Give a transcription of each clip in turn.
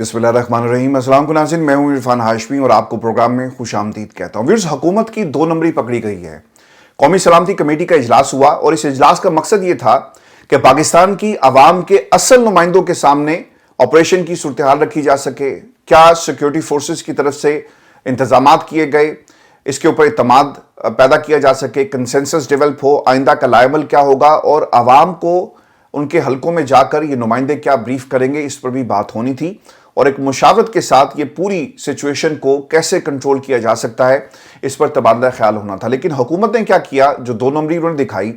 बिस्मिल्लाहिर्रहमानिर्रहीम। अस्सलाम वालेकुम नाज़रीन, मैं हूं इरफान हाशमी और आपको प्रोग्राम में खुशामदीद कहता हूं। व्यूअर्स, हुकूमत की दो नंबरी पकड़ी गई है। कौमी सलामती कमेटी का इजलास हुआ और इस इजलास का मकसद ये था कि पाकिस्तान की आवाम के असल नुमाइंदों के सामने ऑपरेशन की सूरत हाल रखी जा सके, क्या सिक्योरिटी फोर्सेस की तरफ से इंतजामात किए गए, इसके ऊपर इत्मीनान पैदा किया जा सके, कंसेंसस डेवलप हो, आइंदा का लायबल क्या होगा और आवाम को उनके हलकों में जाकर ये नुमाइंदे क्या ब्रीफ करेंगे, इस पर भी बात होनी थी। और एक मुशावरत के साथ ये पूरी सिचुएशन को कैसे कंट्रोल किया जा सकता है, इस पर तबादला ख्याल होना था। लेकिन हुकूमत ने क्या किया, जो दो नंबरी उन्होंने दिखाई,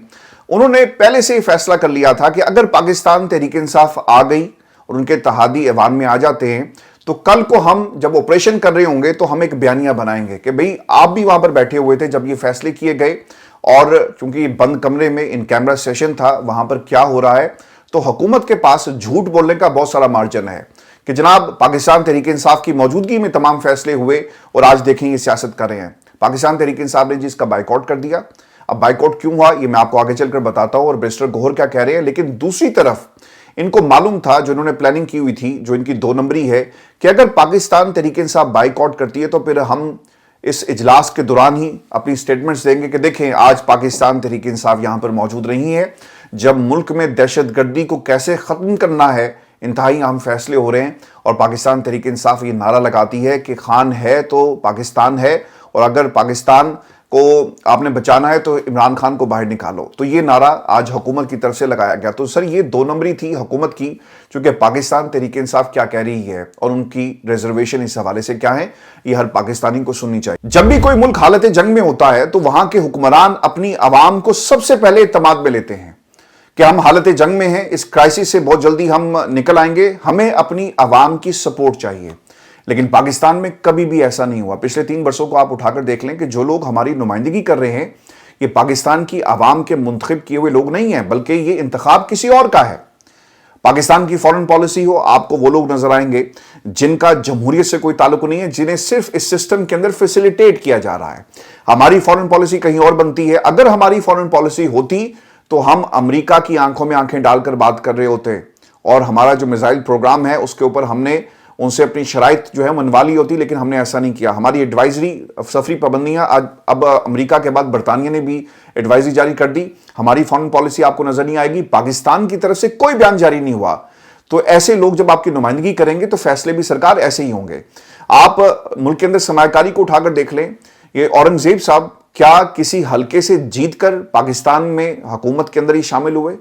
उन्होंने पहले से ही फैसला कर लिया था कि अगर पाकिस्तान तहरीक इंसाफ आ गई और उनके इत्तेहादी ऐवान में आ जाते हैं तो कल को हम जब ऑपरेशन कर रहे होंगे तो हम एक बयानिया बनाएंगे कि भाई आप भी वहां पर बैठे हुए थे जब ये फैसले किए गए, और क्योंकि बंद कमरे में इन कैमरा सेशन था, वहां पर क्या हो रहा है, तो हुकूमत के पास झूठ बोलने का बहुत सारा मार्जिन है कि जनाब पाकिस्तान तहरीक इंसाफ की मौजूदगी में तमाम फैसले हुए और आज देखें ये सियासत कर रहे हैं। पाकिस्तान तहरीक इंसाफ ने जिसका बाइकआउट कर दिया। अब बाइकआउट क्यों हुआ ये मैं आपको आगे चलकर बताता हूं और बैरिस्टर गौहर क्या कह रहे हैं। लेकिन दूसरी तरफ इनको मालूम था, जो इन्होंने प्लानिंग की हुई थी, जो इनकी दो नंबरी है, कि अगर पाकिस्तान तहरीक इंसाफ बाइकआउट करती है तो फिर हम इस इजलास के दौरान ही अपनी स्टेटमेंट्स देंगे कि देखें आज पाकिस्तान तहरीक इंसाफ यहां पर मौजूद नहीं है, जब मुल्क में दहशतगर्दी को कैसे खत्म करना है इंतहाई अहम फैसले हो रहे हैं। और पाकिस्तान तहरीक इंसाफ ये नारा लगाती है कि खान है तो पाकिस्तान है, और अगर पाकिस्तान को आपने बचाना है तो इमरान खान को बाहर निकालो। तो ये नारा आज हुकूमत की तरफ से लगाया गया। तो सर ये दो नंबरी थी हुकूमत की, क्योंकि पाकिस्तान तहरीक इंसाफ क्या कह रही है और उनकी रिजर्वेशन इस हवाले से क्या है, ये हर पाकिस्तानी को सुननी चाहिए। जब भी कोई मुल्क हालत जंग में होता है तो वहां के हुक्मरान अपनी आवाम को सबसे पहले इत्मीनान में लेते हैं कि हम हालत जंग में हैं, इस क्राइसिस से बहुत जल्दी हम निकल आएंगे, हमें अपनी आवाम की सपोर्ट चाहिए। लेकिन पाकिस्तान में कभी भी ऐसा नहीं हुआ। पिछले 3 वर्षों को आप उठाकर देख लें कि जो लोग हमारी नुमाइंदगी कर रहे हैं ये पाकिस्तान की आवाम के मुंतखब किए हुए लोग नहीं हैं, बल्कि ये इंतखाब किसी और का है। पाकिस्तान की फॉरेन पॉलिसी हो, आपको वो लोग नजर आएंगे जिनका जमहूरियत से कोई ताल्लुक नहीं है, जिन्हें सिर्फ इस सिस्टम के अंदर फैसिलिटेट किया जा रहा है। हमारी फॉरेन पॉलिसी कहीं और बनती है। अगर हमारी फॉरेन पॉलिसी होती तो हम अमेरिका की आंखों में आंखें डालकर बात कर रहे होते, और हमारा जो मिसाइल प्रोग्राम है उसके ऊपर हमने उनसे अपनी शराइत जो है मनवा ली होती, लेकिन हमने ऐसा नहीं किया। हमारी एडवाइजरी सफरी पाबंदियां आज अब अमेरिका के बाद बरतानिया ने भी एडवाइजरी जारी कर दी। हमारी फॉरेन पॉलिसी आपको नजर नहीं आएगी, पाकिस्तान की तरफ से कोई बयान जारी नहीं हुआ। तो ऐसे लोग जब आपकी नुमाइंदगी करेंगे तो फैसले भी सरकार ऐसे ही होंगे। आप मुल्क के अंदर सरमायाकारी को उठाकर देख लें, ये औरंगजेब साहब क्या किसी हल्के से जीत कर पाकिस्तान में हुकूमत के अंदर ही शामिल हुए?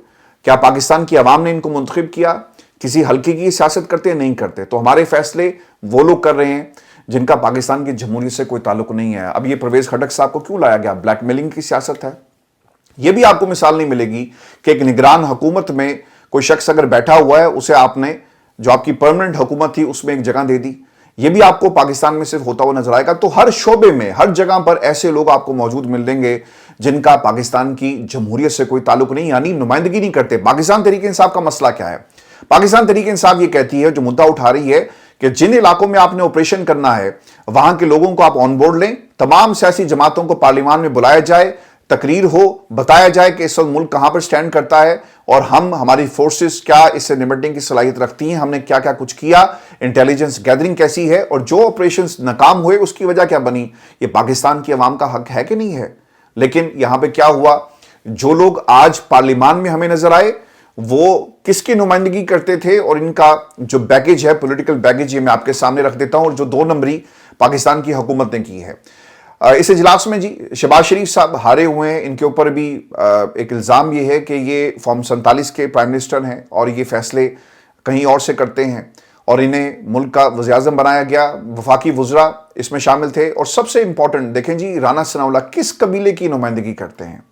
क्या पाकिस्तान की आवाम ने इनको मुंतखब किया? किसी हल्के की सियासत करते हैं? नहीं करते। तो हमारे फैसले वो लोग कर रहे हैं जिनका पाकिस्तान की जमहूरियत से कोई ताल्लुक नहीं है। अब ये परवेज खटक साहब को क्यों लाया गया? ब्लैकमेलिंग की सियासत है। ये भी आपको मिसाल नहीं मिलेगी कि एक निगरान हुकूमत में कोई शख्स अगर बैठा हुआ है उसे आपने जो आपकी परमानेंट हुकूमत थी उसमें एक जगह दे दी। ये भी आपको पाकिस्तान में सिर्फ होता हुआ नजर आएगा। तो हर शोबे में, हर जगह पर ऐसे लोग आपको मौजूद मिल देंगे जिनका पाकिस्तान की जमहूरियत से कोई ताल्लुक नहीं, यानी नुमाइंदगी नहीं करते। पाकिस्तान तहरीक इंसाफ का मसला क्या है? पाकिस्तान तहरीक इंसाफ ये कहती है, जो मुद्दा उठा रही है, कि जिन इलाकों में आपने ऑपरेशन करना है वहां के लोगों को आप ऑन बोर्ड लें, तमाम सियासी जमातों को पार्लियामान में बुलाया जाए, तकरीर हो, बताया जाए कि इस वक्त मुल्क कहां पर स्टैंड करता है और हमारी फोर्सेस क्या इससे निपटने की सलाहियत रखती हैं, हमने क्या क्या कुछ किया, इंटेलिजेंस गैदरिंग कैसी है, और जो ऑपरेशंस नाकाम हुए उसकी वजह क्या बनी। ये पाकिस्तान की आवाम का हक है कि नहीं है? लेकिन यहां पर क्या हुआ, जो लोग आज पार्लियामान में हमें नजर आए वो किसकी नुमाइंदगी करते थे, और इनका जो बैगेज है, पॉलिटिकल बैगेज, ये मैं आपके सामने रख देता हूं। और जो दो नंबरी पाकिस्तान की हुकूमत ने की है इस इजलास में, जी शहबाज शरीफ साहब हारे हुए हैं। इनके ऊपर भी एक इल्ज़ाम ये है कि ये फॉर्म 47 के प्राइम मिनिस्टर हैं और ये फैसले कहीं और से करते हैं, और इन्हें मुल्क का वज़ीर-ए-आज़म बनाया गया। वफाकी वुज़रा इसमें शामिल थे। और सबसे इंपॉर्टेंट देखें जी, राना सनाउल्लाह किस कबीले की नुमाइंदगी करते हैं?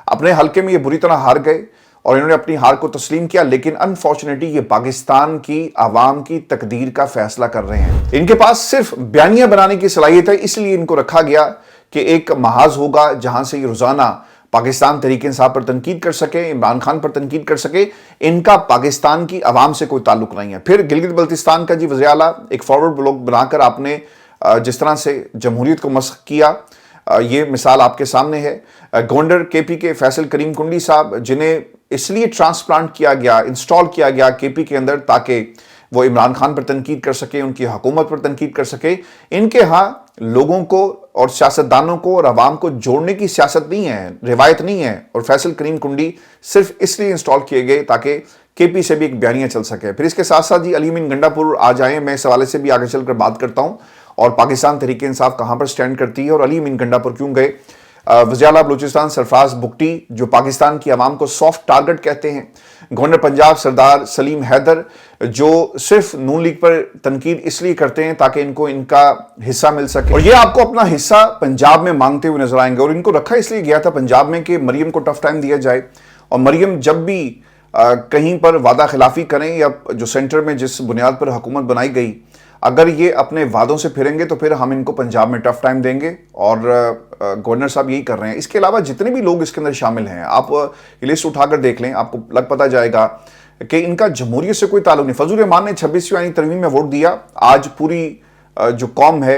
अपने हल्के में ये बुरी तरह हार गए और इन्होंने अपनी हार को तस्लीम किया, लेकिन अनफॉर्चुनेटली ये पाकिस्तान की आवाम की तकदीर का फैसला कर रहे हैं। इनके पास सिर्फ बयानिया बनाने की सलाहियत है, इसलिए इनको रखा गया कि एक महाज होगा जहां से ये रोजाना पाकिस्तान तहरीक इंसाफ पर तनकीद कर सके, इमरान खान पर तनकीद कर सके। इनका पाकिस्तान की आवाम से कोई ताल्लुक नहीं है। फिर गिलगित बल्तिस्तान का जी वज़ीर आला एक फॉरवर्ड ब्लॉग बनाकर आपने जिस तरह से जमहूरियत को मस्ख किया, ये मिसाल आपके सामने है। गवर्नर केपी के फैसल करीम कुंडी साहब, जिन्हें इसलिए ट्रांसप्लांट किया गया, इंस्टॉल किया गया केपी के अंदर ताकि وہ عمران خان پر تنقید کر سکے, उनकी हुकूमत पर तनकीद कर सके. इनके यहाँ लोगों को और सियासतदानों को और आवाम को जोड़ने की सियासत नहीं है, रिवायत नहीं है. और फैसल करीम कुंडी सिर्फ इसलिए इंस्टॉल किए गए ताकि केपी से भी एक बयानिया चल सके. फिर इसके साथ साथ जी अली अमीन गंडापुर आ जाएं, मैं इस हवाले से भी आगे चलकर बात करता हूं. और पाकिस्तान तहरीक इंसाफ कहां पर स्टैंड करती है और अली अमीन गंडापुर क्यों गए. वज़ीर आला बलूचिस्तान सरफराज बुगटी जो पाकिस्तान की आवाम को सॉफ्ट टारगेट कहते हैं. गवर्नर पंजाब सरदार सलीम हैदर जो सिर्फ नून लीग पर तनकीद इसलिए करते हैं ताकि इनको इनका हिस्सा मिल सके, और ये आपको अपना हिस्सा पंजाब में मांगते हुए नजर आएंगे. और इनको रखा इसलिए गया था पंजाब में कि मरियम को टफ टाइम दिया जाए, और मरियम जब भी कहीं पर वादा खिलाफी करें या जो सेंटर में जिस बुनियाद पर हुकूमत बनाई गई, अगर ये अपने वादों से फिरेंगे तो फिर हम इनको पंजाब में टफ टाइम देंगे. और गवर्नर साहब यही कर रहे हैं. इसके अलावा जितने भी लोग इसके अंदर शामिल हैं, आप ये लिस्ट उठाकर देख लें, आपको लग पता जाएगा कि इनका जमहूरियत से कोई ताल्लुक नहीं. फजल रहमान ने 26वीं आईनी तरमीम में वोट दिया. आज पूरी जो कौम है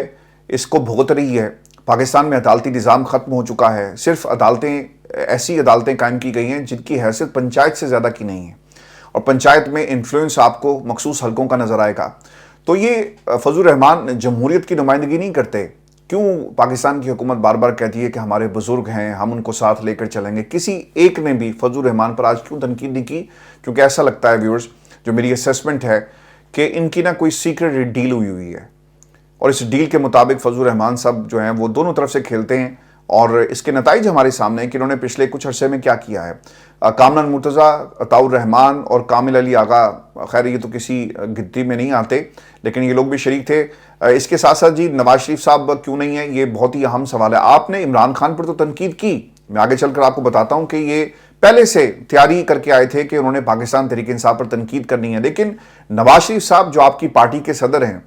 इसको भुगत रही है. पाकिस्तान में अदालती निज़ाम ख़त्म हो चुका है. सिर्फ अदालतें, ऐसी अदालतें कायम की गई हैं जिनकी हैसियत पंचायत से ज़्यादा की नहीं है, और पंचायत में इन्फ्लुएंस आपको मखसूस हलकों का नज़र आएगा. तो ये फजल रहमान जमहूरियत की नुमाइंदगी नहीं करते. क्यों पाकिस्तान की हुकूमत बार बार कहती है कि हमारे बुजुर्ग हैं, हम उनको साथ लेकर चलेंगे. किसी एक ने भी फजल रहमान पर आज क्यों तनकीद नहीं की? क्योंकि ऐसा लगता है व्यूअर्स, जो मेरी असेसमेंट है कि इनकी ना कोई सीक्रेट डील हुई है, और इस डील के मुताबिक फजल रहमान साहब जो हैं वो दोनों तरफ से खेलते हैं. और इसके नताइज हमारे सामने हैं कि इन्होंने पिछले कुछ अरसे में क्या किया है. कामरान मुर्तज़ा, अताउर रहमान और कामिल अली आगा, खैर ये तो किसी गिनती में नहीं आते, लेकिन ये लोग भी शरीक थे. इसके साथ साथ जी नवाज शरीफ साहब क्यों नहीं है, ये बहुत ही अहम सवाल है. आपने इमरान खान पर तो तनकीद की, मैं आगे चलकर आपको बताता हूं कि ये पहले से तैयारी करके आए थे कि उन्होंने पाकिस्तान तहरीक इंसाफ पर तनकीद करनी है. लेकिन नवाज शरीफ साहब जो आपकी पार्टी के सदर हैं,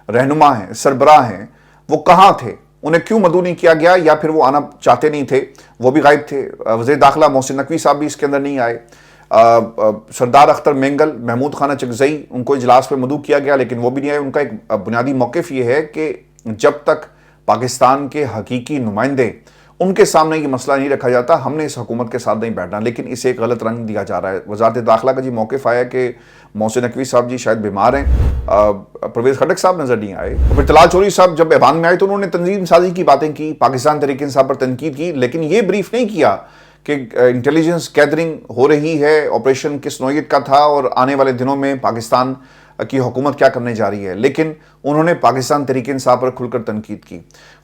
रहनुमा हैं, सरबराह हैं, वो कहाँ थे? उन्हें क्यों मदऊ नहीं किया गया, या फिर वो आना चाहते नहीं थे, वो भी गायब थे. वज़ीर दाखिला मोहसिन नकवी साहब भी इसके अंदर नहीं आए. सरदार अख्तर मेंगल, महमूद खाना चकजई, उनको इजलास पे मदऊ किया गया लेकिन वो भी नहीं आए. उनका एक बुनियादी मौक़िफ़ ये है कि जब तक पाकिस्तान के हकीकी नुमाइंदे उनके सामने ये मसला नहीं रखा जाता, हमने इस हुकूमत के साथ नहीं बैठना. लेकिन इसे एक गलत रंग दिया जा रहा है. वज़ारत दाखिला का जी मौक़िफ़ आया कि मोहसिन नकवी साहब जी शायद बीमार हैं, परवेज़ खटक साहब नज़र नहीं आए. और फिर तलाल चौधरी साहब जब ऐवान में आए तो उन्होंने तंजीम साजी की बातें की, पाकिस्तान तहरीक इंसाफ पर तनकीद की, लेकिन ये ब्रीफ नहीं किया कि इंटेलिजेंस गैदरिंग हो रही है, ऑपरेशन किस नौइयत का था और आने वाले दिनों में पाकिस्तान की हुकूमत क्या करने जा रही है. लेकिन उन्होंने पाकिस्तान तहरीक इंसाफ पर खुलकर तनकीद की.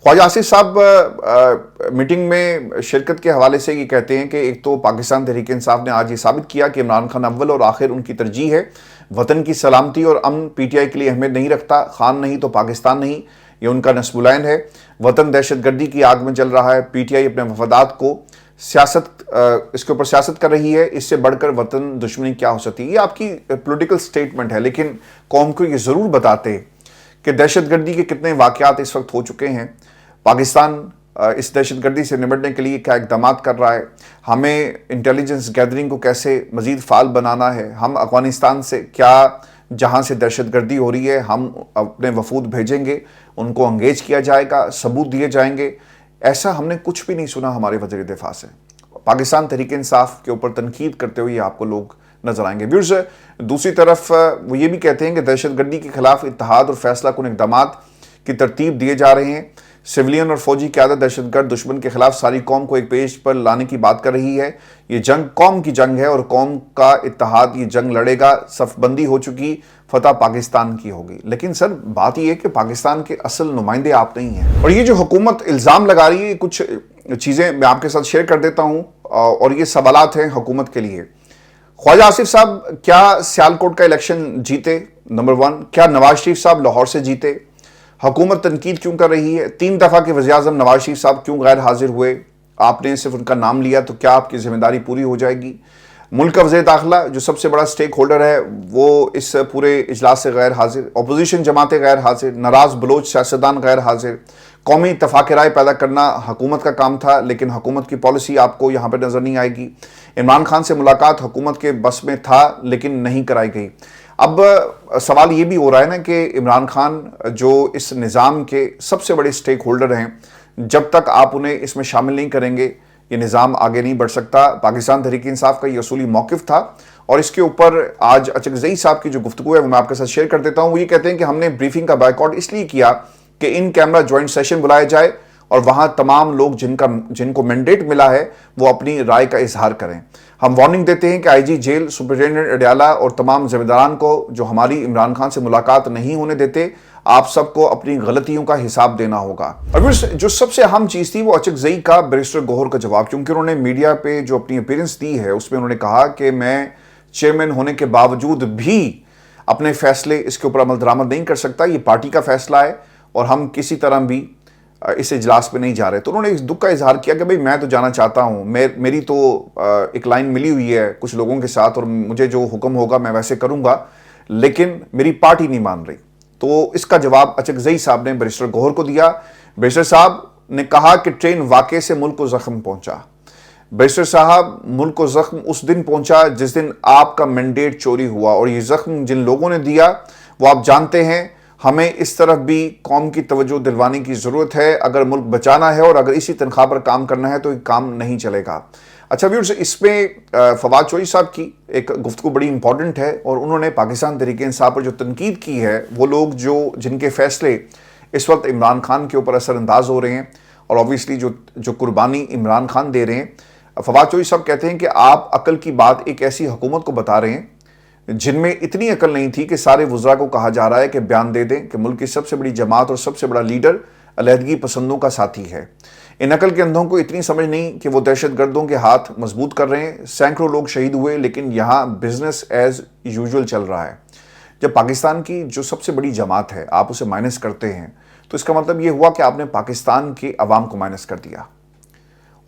ख्वाजा आसिफ साहब मीटिंग में शिरकत के हवाले से ये कहते हैं कि एक तो पाकिस्तान तहरीक इंसाफ ने आज ये साबित किया कि इमरान खान अव्वल और आखिर उनकी तरजीह है. वतन की सलामती और अमन पीटीआई के लिए अहमियत नहीं रखता. खान नहीं तो पाकिस्तान नहीं, ये उनका नस्बुलैन है. वतन दहशतगर्दी की आग में जल रहा है. पीटीआई अपने वफादात को इसके ऊपर सियासत कर रही है. इससे बढ़कर वतन दुश्मनी क्या हो सकती है. ये आपकी पॉलिटिकल स्टेटमेंट है, लेकिन कौम को ये ज़रूर बताते कि दहशतगर्दी के कितने वाक़यात इस वक्त हो चुके हैं. पाकिस्तान इस दहशतगर्दी से निपटने के लिए क्या इक़दाम कर रहा है, हमें इंटेलिजेंस गैदरिंग को कैसे मज़ीद फ़ाल बनाना है, हम अफ़गानिस्तान से क्या, जहाँ से दहशतगर्दी हो रही है, हम अपने वफूद भेजेंगे, उनको अंगेज किया जाएगा, सबूत दिए जाएंगे. ऐसा हमने कुछ भी नहीं सुना हमारे वज़ीर दिफ़ा से. पाकिस्तान तहरीक इंसाफ के ऊपर तनकीद करते हुए आपको लोग नजर आएंगे. व्यूअर्स, दूसरी तरफ वो ये भी कहते हैं कि दहशतगर्दी के खिलाफ इत्तेहाद और फैसला कुन इक़दामात की तरतीब दिए जा रहे हैं. सिविलियन और फौजी क़यादत दहशतगर्द दुश्मन के खिलाफ सारी कौम को एक पेज पर लाने की बात कर रही है. ये जंग कौम की जंग है और कौम का इत्तेहाद ये जंग लड़ेगा. सफ़बंदी हो चुकी, फतह पाकिस्तान की होगी. लेकिन सर बात ये है कि पाकिस्तान के असल नुमाइंदे आप नहीं हैं. और ये जो हुकूमत इल्ज़ाम लगा रही है, कुछ चीज़ें मैं आपके साथ शेयर कर देता हूँ, और ये सवालात हैं हुकूमत के लिए. ख्वाजा आसिफ साहब क्या सियालकोट का इलेक्शन जीते? नंबर 1. क्या नवाज शरीफ साहब लाहौर से जीते? हुकूमत तनकीद क्यों कर रही है? 3 दफ़ा के वज़ीर आज़म नवाज शरीफ साहब क्यों गैर हाजिर हुए? आपने सिर्फ उनका नाम लिया तो क्या आपकी जिम्मेदारी पूरी हो जाएगी? मुल्क का वज़ीर दाखिला जो सबसे बड़ा स्टेक होल्डर है वो इस पूरे इजलास से गैर हाजिर. अपोजिशन जमातें गैर हाजिर. नाराज़ बलोच सियासतदान गैर हाजिर. कौमी इत्तफ़ाक़ राय पैदा करना हुकूमत का काम था, लेकिन हुकूमत की पॉलिसी आपको यहाँ पर नज़र नहीं आएगी. इमरान खान से मुलाकात हुकूमत के बस में था लेकिन नहीं कराई गई. अब सवाल ये भी हो रहा है ना कि इमरान खान जो इस निज़ाम के सबसे बड़े स्टेक होल्डर हैं, जब तक आप उन्हें इसमें शामिल नहीं करेंगे ये निज़ाम आगे नहीं बढ़ सकता. पाकिस्तान तहरीक इंसाफ का ये असूली मौक़िफ़ था اور اس کے اوپر آج اچکزئی صاحب کی جو گفتگو ہے وہ میں آپ کے ساتھ شیئر کر دیتا ہوں. وہ یہ کہتے ہیں کہ ہم نے بریفنگ کا بائیکاٹ اس لیے کیا کہ ان کیمرہ جوائنٹ سیشن بلایا جائے اور وہاں تمام لوگ جن کو مینڈیٹ ملا ہے وہ اپنی رائے کا اظہار کریں. ہم وارننگ دیتے ہیں کہ آئی جی جیل، سپرنٹینڈنٹ اڈیالہ اور تمام ذمہ داران کو جو ہماری عمران خان سے ملاقات نہیں ہونے دیتے، آپ سب کو اپنی غلطیوں کا حساب دینا ہوگا. اور جو سب سے اہم چیز تھی وہ اچکزئی کا بیرسٹر گوہر کا جواب، کیونکہ انہوں نے میڈیا پہ جو اپنی اپیرنس دی ہے اس میں انہوں نے کہا کہ میں چیئرمین ہونے کے باوجود بھی اپنے فیصلے اس کے اوپر عمل درآمد نہیں کر سکتا، یہ پارٹی کا فیصلہ ہے اور ہم کسی طرح بھی اس اجلاس پہ نہیں جا رہے. تو انہوں نے اس دکھ کا اظہار کیا کہ بھئی میں تو جانا چاہتا ہوں، میری تو ایک لائن ملی ہوئی ہے کچھ لوگوں کے ساتھ اور مجھے جو حکم ہوگا میں ویسے کروں گا، لیکن میری پارٹی نہیں مان رہی. تو اس کا جواب اچکزئی صاحب نے بیرسٹر گوہر کو دیا. بیرسٹر صاحب نے کہا کہ ٹرین واقعے سے ملک کو زخم پہنچا. بیرسٹر صاحب، ملک کو زخم اس دن پہنچا جس دن آپ کا مینڈیٹ چوری ہوا، اور یہ زخم جن لوگوں نے دیا وہ آپ جانتے ہیں. ہمیں اس طرف بھی قوم کی توجہ دلوانے کی ضرورت ہے. اگر ملک بچانا ہے اور اگر اسی تنخواہ پر کام کرنا ہے تو یہ کام نہیں چلے گا. اچھا ویورز، اس میں فواد چوہدری صاحب کی ایک گفتگو بڑی امپورٹنٹ ہے اور انہوں نے پاکستان تحریک انصاف پر جو تنقید کی ہے، وہ لوگ جن کے فیصلے اس وقت عمران خان کے اوپر اثر انداز ہو رہے ہیں اور اوبویسلی جو قربانی عمران خان دے رہے ہیں. فواد چوہدری صاحب کہتے ہیں کہ آپ عقل کی بات ایک ایسی حکومت کو بتا رہے ہیں جن میں اتنی عقل نہیں تھی کہ سارے وزراء کو کہا جا رہا ہے کہ بیان دے دیں کہ ملک کی سب سے بڑی جماعت اور سب سے بڑا لیڈر علیحدگی پسندوں کا ساتھی ہے. ان عقل کے اندھوں کو اتنی سمجھ نہیں کہ وہ دہشت گردوں کے ہاتھ مضبوط کر رہے ہیں. سینکڑوں لوگ شہید ہوئے لیکن یہاں بزنس ایز یوزول چل رہا ہے. جب پاکستان کی جو سب سے بڑی جماعت ہے آپ اسے مائنس کرتے ہیں تو اس کا مطلب یہ ہوا کہ آپ نے پاکستان کے عوام کو مائنس کر دیا،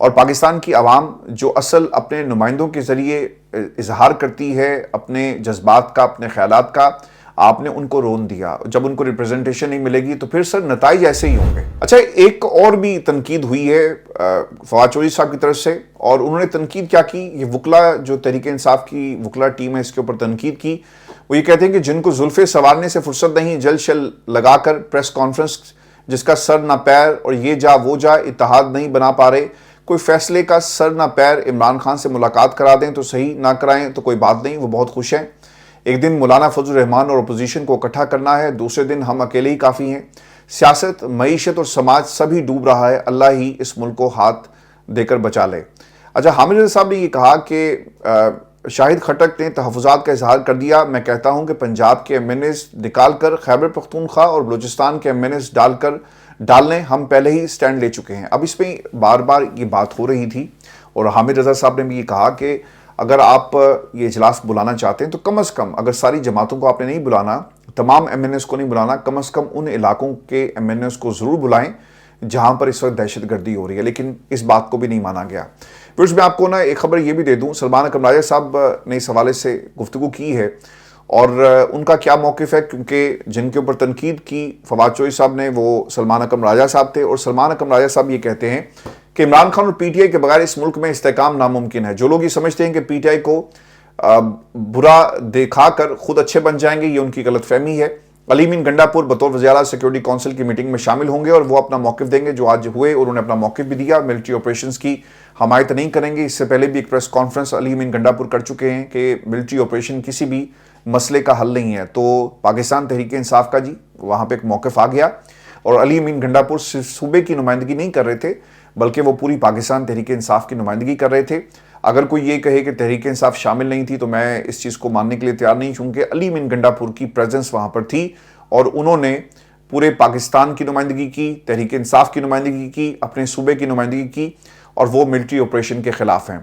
اور پاکستان کی عوام جو اصل اپنے نمائندوں کے ذریعے اظہار کرتی ہے اپنے جذبات کا، اپنے خیالات کا، آپ نے ان کو رون دیا. جب ان کو ریپرزنٹیشن نہیں ملے گی تو پھر سر نتائج ایسے ہی ہوں گے. اچھا، ایک اور بھی تنقید ہوئی ہے فواد چوہدری صاحب کی طرف سے، اور انہوں نے تنقید کیا کی؟ یہ وکلا جو تحریک انصاف کی وکلا ٹیم ہے اس کے اوپر تنقید کی. وہ یہ کہتے ہیں کہ جن کو زلفیں سنوارنے سے فرصت نہیں، جل شل لگا کر پریس کانفرنس جس کا سر نہ پیر اور یہ جا وہ جا اتحاد نہیں بنا پا رہے. کوئی فیصلے کا سر نہ پیر عمران خان سے ملاقات کرا دیں تو صحیح، نہ کرائیں تو کوئی بات نہیں، وہ بہت خوش ہیں. ایک دن مولانا فضل الرحمان اور اپوزیشن کو اکٹھا کرنا ہے، دوسرے دن ہم اکیلے ہی کافی ہیں. سیاست، معیشت اور سماج سبھی ڈوب رہا ہے، اللہ ہی اس ملک کو ہاتھ دے کر بچا لے. اچھا، حامد رضا صاحب نے یہ کہا کہ شاہد خٹک نے تحفظات کا اظہار کر دیا. میں کہتا ہوں کہ پنجاب کے ایم این ایز نکال کر خیبر پختونخوا اور بلوچستان کے ایم این ایز ڈالنے ہم پہلے ہی سٹینڈ لے چکے ہیں. اب اس میں بار بار یہ بات ہو رہی تھی اور حامد رضا صاحب نے بھی یہ کہا کہ اگر آپ یہ اجلاس بلانا چاہتے ہیں تو کم از کم، اگر ساری جماعتوں کو آپ نے نہیں بلانا، تمام ایم این ایز کو نہیں بلانا، کم از کم ان علاقوں کے ایم این ایز کو ضرور بلائیں جہاں پر اس وقت دہشت گردی ہو رہی ہے. لیکن اس بات کو بھی نہیں مانا گیا. پھر میں آپ کو ایک خبر یہ بھی دے دوں، سلمان اکرم راجہ صاحب نے اس حوالے سے گفتگو کی ہے اور ان کا کیا موقف ہے، کیونکہ جن کے اوپر تنقید کی فواد چوہدری صاحب نے وہ سلمان اکرم راجہ صاحب تھے، اور سلمان اکرم راجہ صاحب یہ کہتے ہیں کہ عمران خان اور پی ٹی آئی کے بغیر اس ملک میں استحکام ناممکن ہے. جو لوگ یہ سمجھتے ہیں کہ پی ٹی آئی کو برا دکھا کر خود اچھے بن جائیں گے، یہ ان کی غلط فہمی ہے. علی امین گنڈا پور بطور وزیر اعلیٰ سیکورٹی کونسل کی میٹنگ میں شامل ہوں گے اور وہ اپنا موقف دیں گے جو آج ہوئے، اور انہوں نے اپنا موقف بھی دیا. ملٹری آپریشنز کی حمایت نہیں کریں گے. اس سے پہلے بھی ایک پریس کانفرنس علی امین گنڈا پور کر چکے ہیں کہ ملٹری آپریشن کسی بھی مسئلے کا حل نہیں ہے. تو پاکستان تحریک انصاف کا جی وہاں پہ ایک موقف آ گیا، اور علی امین گنڈا پور صرف صوبے کی نمائندگی نہیں کر رہے تھے بلکہ وہ پوری پاکستان تحریک انصاف کی نمائندگی کر رہے تھے. اگر کوئی یہ کہے کہ تحریک انصاف شامل نہیں تھی تو میں اس چیز کو ماننے کے لیے تیار نہیں، چونکہ علی امین گنڈا پور کی پریزنس وہاں پر تھی اور انہوں نے پورے پاکستان کی نمائندگی کی، تحریک انصاف کی نمائندگی کی، اپنے صوبے کی نمائندگی کی، اور وہ ملٹری آپریشن کے خلاف ہیں.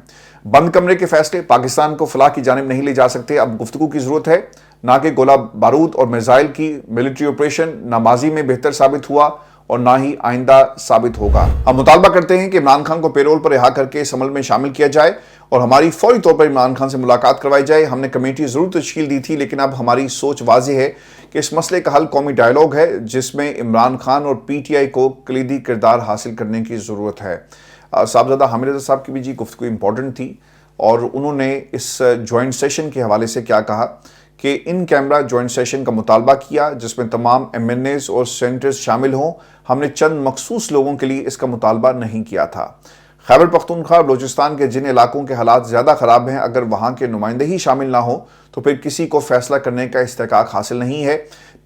بند کمرے کے فیصلے پاکستان کو فلاح کی جانب نہیں لے جا سکتے. اب گفتگو کی ضرورت ہے، نہ کہ گولہ بارود اور میزائل کی. ملٹری آپریشن نہ ماضی میں بہتر ثابت ہوا اور نہ ہی آئندہ ثابت ہوگا. ہم مطالبہ کرتے ہیں کہ عمران خان کو پیرول پر رہا کر کے اس عمل میں شامل کیا جائے اور ہماری فوری طور پر عمران خان سے ملاقات کروائی جائے. ہم نے کمیٹی ضرور تشکیل دی تھی، لیکن اب ہماری سوچ واضح ہے کہ اس مسئلے کا حل قومی ڈائیلاگ ہے جس میں عمران خان اور پی ٹی آئی کو کلیدی کردار حاصل کرنے کی ضرورت ہے. صاحبزادہ حامد رضا صاحب کی بھی جی گفتگو امپورٹنٹ تھی، اور انہوں نے اس جوائنٹ سیشن کے حوالے سے کیا کہا کہ ان کیمرہ جوائنٹ سیشن کا مطالبہ کیا جس میں تمام ایم این ایز اور سینیٹرز شامل ہوں. ہم نے چند مخصوص لوگوں کے لیے اس کا مطالبہ نہیں کیا تھا. खैबर पख्तूनख्वा और बलूचिस्तान के जिन इलाकों के हालात ज़्यादा ख़राब हैं, अगर वहाँ के नुमाइंदे ही शामिल ना हो तो फिर किसी को फैसला करने का इस्तेकाक हासिल नहीं है।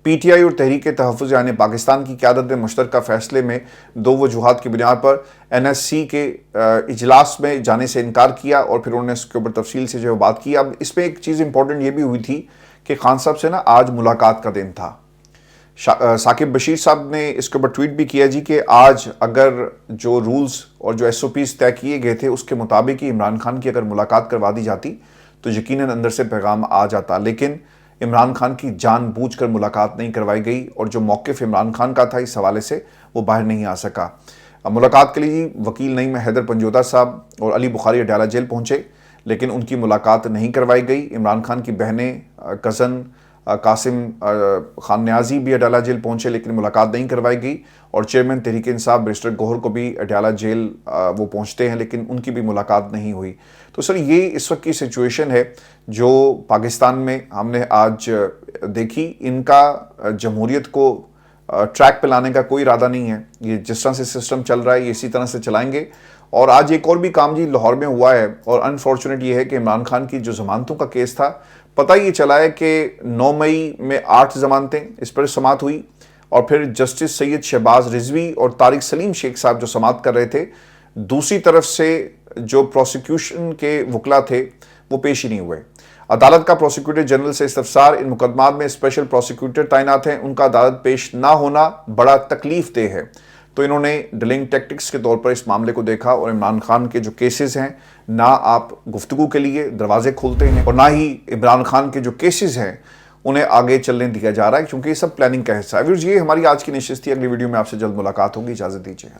PTI और तहरीक तहफ़्फ़ुज़ यानी पाकिस्तान की क़यादत ने मुश्तरका फ़ैसले में दो वजूहात की बुनियाद पर NSC के इजलास में जाने से इनकार किया और फिर उन्होंने इसके ऊपर तफसील से जो बात की। अब इसमें एक चीज़ इंपॉर्टेंट ये भी हुई थी कि खान साहब से ना आज मुलाकात का दिन था। साकिब बशीर साहब ने इसके ऊपर ट्वीट भी किया जी कि आज अगर जो रूल्स और जो SOPs तय किए गए थे उसके मुताबिक ही इमरान खान की अगर मुलाकात करवा दी जाती तो यकीनन अंदर से पैगाम आ जाता, लेकिन इमरान खान की जानबूझकर मुलाकात नहीं करवाई गई और जो मौक़िफ़ इमरान खान का था इस हवाले से वो बाहर नहीं आ सका। मुलाकात के लिए वकील नईम हैदर पंजोदा साहब और अली बुखारी अडयाला जेल पहुँचे, लेकिन उनकी मुलाकात नहीं करवाई गई। इमरान खान की बहनें, कज़न कासिम खान न्याजी भी अडयाला जेल पहुंचे, लेकिन मुलाकात नहीं करवाई गई। और चेयरमैन तहरीक इंसाफ बैरिस्टर गौहर को भी अडयाला जेल वो पहुंचते हैं, लेकिन उनकी भी मुलाकात नहीं हुई। तो सर ये इस वक्त की सिचुएशन है जो पाकिस्तान में हमने आज देखी। इनका जमहूरियत को ट्रैक पे लाने का कोई इरादा नहीं है। ये जिस तरह से सिस्टम चल रहा है ये इसी तरह से चलाएंगे। और आज एक और भी काम जी लाहौर में हुआ है, और अनफॉर्चुनेट ये है कि इमरान खान की जो जमानतों का केस था, पता ये चला है कि 9 मई में 8 जमानतें इस पर समाअत हुई और फिर जस्टिस सैयद शहबाज रिजवी और तारिक सलीम शेख साहब जो समाअत कर रहे थे, दूसरी तरफ से जो प्रोसिक्यूशन के वकला थे वो पेश ही नहीं हुए। अदालत का प्रोसिक्यूटर जनरल से इस्तफसार, इन मुकदमात में स्पेशल प्रोसिक्यूटर तैनात हैं, उनका अदालत पेश ना होना बड़ा तकलीफ देह है। तो इन्होंने डिलिंग टैक्टिक्स के तौर पर इस मामले को देखा और इमरान खान के जो केसेस हैं, ना आप गुफ्तगू के लिए दरवाजे खोलते हैं और ना ही इमरान खान के जो केसेस हैं उन्हें आगे चलने दिया जा रहा है, क्योंकि ये सब प्लानिंग का हिस्सा है। ये हमारी आज की नशिस्त थी। अगली वीडियो में आपसे जल्द मुलाकात होगी। इजाज़त दीजिए।